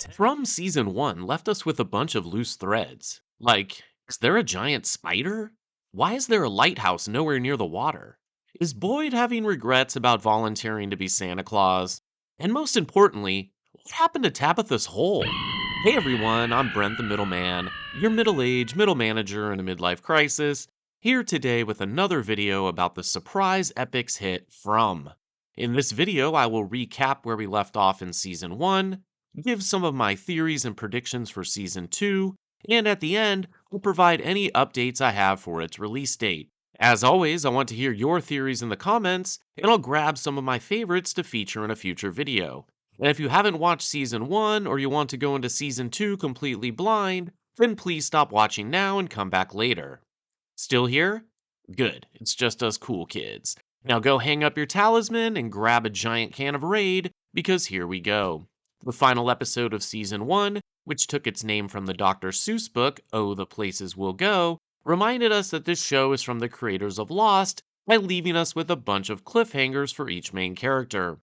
From season 1 left us with a bunch of loose threads. Like, is there a giant spider? Why is there a lighthouse nowhere near the water? Is Boyd having regrets about volunteering to be Santa Claus? And most importantly, what happened to Tabitha's hole? Hey everyone, I'm Brent the Middleman, your middle aged middle manager in a midlife crisis, here today with another video about the surprise epics hit From. In this video, I will recap where we left off in season 1, give some of my theories and predictions for season 2, and at the end, will provide any updates I have for its release date. As always, I want to hear your theories in the comments, and I'll grab some of my favorites to feature in a future video. And if you haven't watched season 1 or you want to go into season 2 completely blind, then please stop watching now and come back later. Still here? Good, it's just us cool kids. Now go hang up your talisman and grab a giant can of Raid, because here we go. The final episode of season 1, which took its name from the Dr. Seuss book, Oh, the Places We'll Go, reminded us that this show is from the creators of Lost by leaving us with a bunch of cliffhangers for each main character.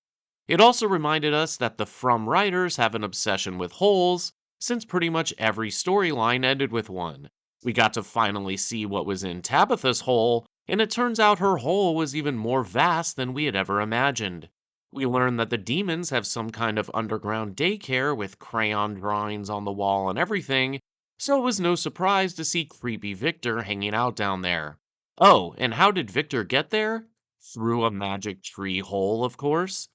It also reminded us that the From writers have an obsession with holes, since pretty much every storyline ended with one. We got to finally see what was in Tabitha's hole, and it turns out her hole was even more vast than we had ever imagined. We learned that the demons have some kind of underground daycare with crayon drawings on the wall and everything, so it was no surprise to see creepy Victor hanging out down there. Oh, and how did Victor get there? Through a magic tree hole, of course.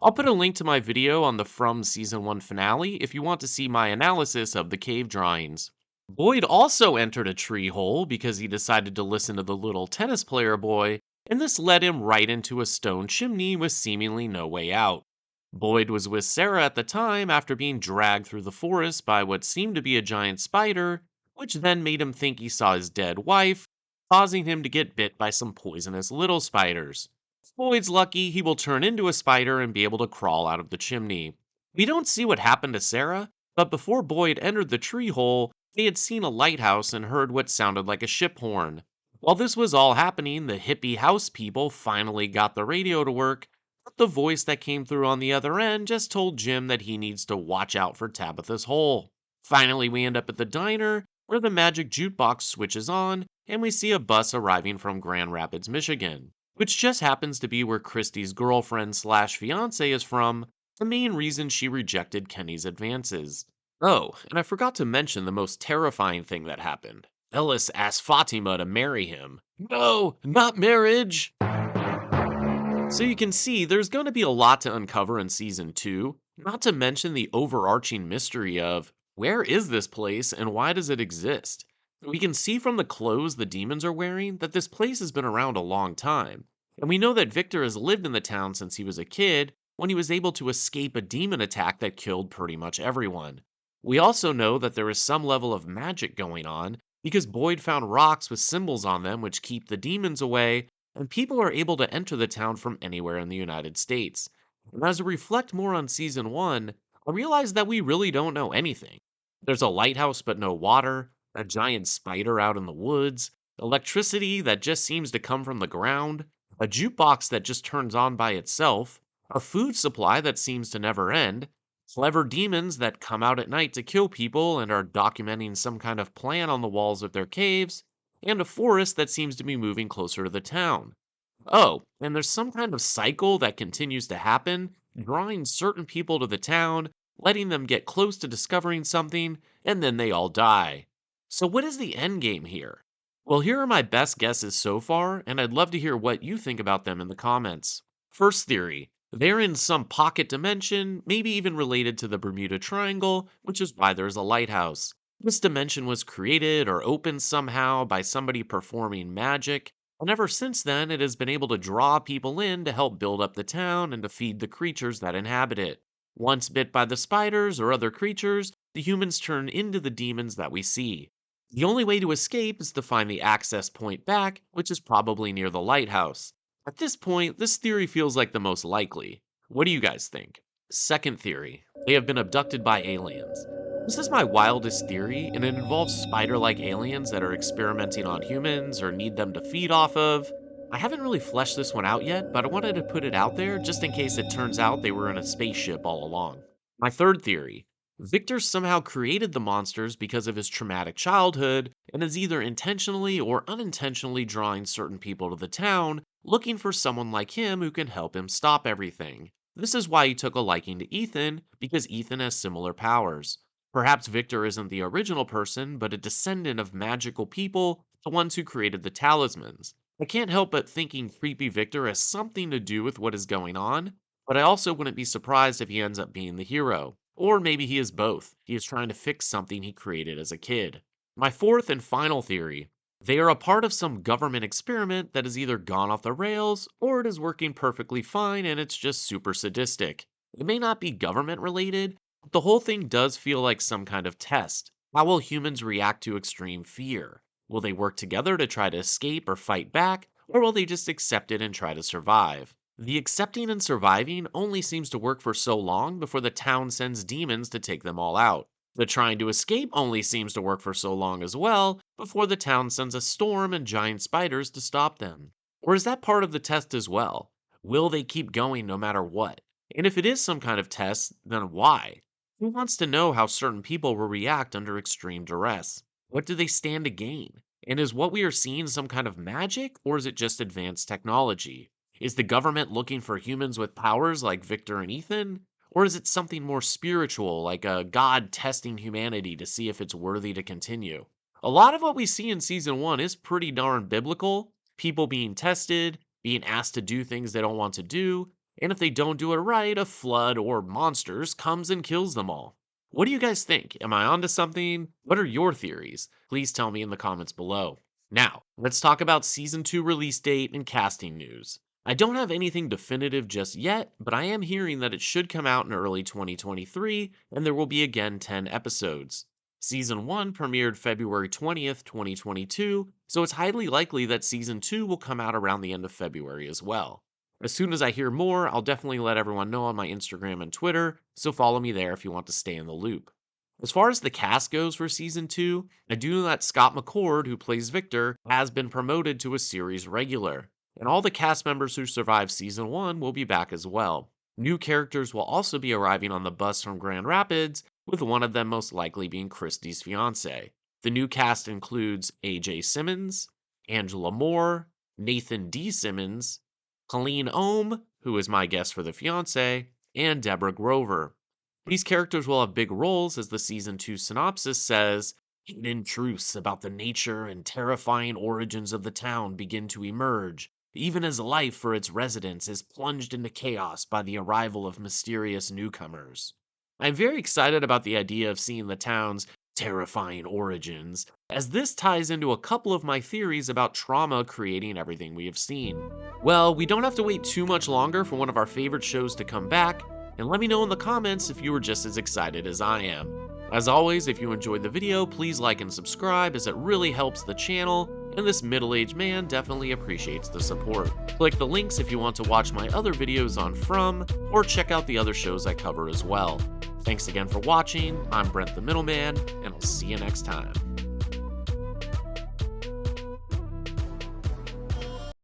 I'll put a link to my video on the From Season 1 finale if you want to see my analysis of the cave drawings. Boyd also entered a tree hole because he decided to listen to the little tennis player boy, and this led him right into a stone chimney with seemingly no way out. Boyd was with Sarah at the time after being dragged through the forest by what seemed to be a giant spider, which then made him think he saw his dead wife, causing him to get bit by some poisonous little spiders. Boyd's lucky he will turn into a spider and be able to crawl out of the chimney. We don't see what happened to Sarah, but before Boyd entered the tree hole, they had seen a lighthouse and heard what sounded like a ship horn. While this was all happening, the hippie house people finally got the radio to work, but the voice that came through on the other end just told Jim that he needs to watch out for Tabitha's hole. Finally, we end up at the diner, where the magic jukebox switches on, and we see a bus arriving from Grand Rapids, Michigan, which just happens to be where Christy's girlfriend slash fiance is from, the main reason she rejected Kenny's advances. Oh, and I forgot to mention the most terrifying thing that happened. Ellis asked Fatima to marry him. No, not marriage! So you can see there's going to be a lot to uncover in season 2, not to mention the overarching mystery of where is this place and why does it exist? We can see from the clothes the demons are wearing that this place has been around a long time. And we know that Victor has lived in the town since he was a kid, when he was able to escape a demon attack that killed pretty much everyone. We also know that there is some level of magic going on because Boyd found rocks with symbols on them which keep the demons away, and people are able to enter the town from anywhere in the United States. And as I reflect more on season 1, I realize that we really don't know anything. There's a lighthouse but no water, a giant spider out in the woods, electricity that just seems to come from the ground, a jukebox that just turns on by itself, a food supply that seems to never end, clever demons that come out at night to kill people and are documenting some kind of plan on the walls of their caves, and a forest that seems to be moving closer to the town. Oh, and there's some kind of cycle that continues to happen, drawing certain people to the town, letting them get close to discovering something, and then they all die. So, what is the end game here? Well, here are my best guesses so far, and I'd love to hear what you think about them in the comments. First theory: they're in some pocket dimension, maybe even related to the Bermuda Triangle, which is why there's a lighthouse. This dimension was created or opened somehow by somebody performing magic, and ever since then it has been able to draw people in to help build up the town and to feed the creatures that inhabit it. Once bit by the spiders or other creatures, the humans turn into the demons that we see. The only way to escape is to find the access point back, which is probably near the lighthouse. At this point, this theory feels like the most likely. What do you guys think? Second theory: they have been abducted by aliens. This is my wildest theory, and it involves spider like aliens that are experimenting on humans or need them to feed off of. I haven't really fleshed this one out yet, but I wanted to put it out there just in case it turns out they were in a spaceship all along. My third theory: Victor somehow created the monsters because of his traumatic childhood and is either intentionally or unintentionally drawing certain people to the town, looking for someone like him who can help him stop everything. This is why he took a liking to Ethan, because Ethan has similar powers. Perhaps Victor isn't the original person, but a descendant of magical people, the ones who created the talismans. I can't help but thinking creepy Victor has something to do with what is going on, but I also wouldn't be surprised if he ends up being the hero. Or maybe he is both. He is trying to fix something he created as a kid. My fourth and final theory: they are a part of some government experiment that has either gone off the rails or it is working perfectly fine and it's just super sadistic. It may not be government related, but the whole thing does feel like some kind of test. How will humans react to extreme fear? Will they work together to try to escape or fight back, or will they just accept it and try to survive? The accepting and surviving only seems to work for so long before the town sends demons to take them all out. The trying to escape only seems to work for so long as well before the town sends a storm and giant spiders to stop them. Or is that part of the test as well? Will they keep going no matter what? And if it is some kind of test, then why? Who wants to know how certain people will react under extreme duress? What do they stand to gain? And is what we are seeing some kind of magic, or is it just advanced technology? Is the government looking for humans with powers like Victor and Ethan? Or is it something more spiritual, like a god testing humanity to see if it's worthy to continue? A lot of what we see in season one is pretty darn biblical. People being tested, being asked to do things they don't want to do, and if they don't do it right, a flood or monsters comes and kills them all. What do you guys think? Am I onto something? What are your theories? Please tell me in the comments below. Now, let's talk about season 2 release date and casting news. I don't have anything definitive just yet, but I am hearing that it should come out in early 2023 and there will be again 10 episodes. Season 1 premiered February 20th, 2022, so it's highly likely that Season 2 will come out around the end of February as well. As soon as I hear more, I'll definitely let everyone know on my Instagram and Twitter, so follow me there if you want to stay in the loop. As far as the cast goes for Season 2, I do know that Scott McCord, who plays Victor, has been promoted to a series regular, and all the cast members who survived Season 1 will be back as well. New characters will also be arriving on the bus from Grand Rapids, with one of them most likely being Christie's fiance. The new cast includes AJ Simmons, Angela Moore, Nathan D. Simmons, Colleen Ohm, who is my guest for the fiance, and Deborah Grover. These characters will have big roles, as the Season 2 synopsis says. Hidden truths about the nature and terrifying origins of the town begin to emerge, even as life for its residents is plunged into chaos by the arrival of mysterious newcomers. I'm very excited about the idea of seeing the town's terrifying origins, as this ties into a couple of my theories about trauma creating everything we have seen. Well, we don't have to wait too much longer for one of our favorite shows to come back, and let me know in the comments if you were just as excited as I am. As always, if you enjoyed the video, please like and subscribe, as it really helps the channel, and this middle-aged man definitely appreciates the support. Click the links if you want to watch my other videos on From, or check out the other shows I cover as well. Thanks again for watching. I'm Brent the Middleman, and I'll see you next time.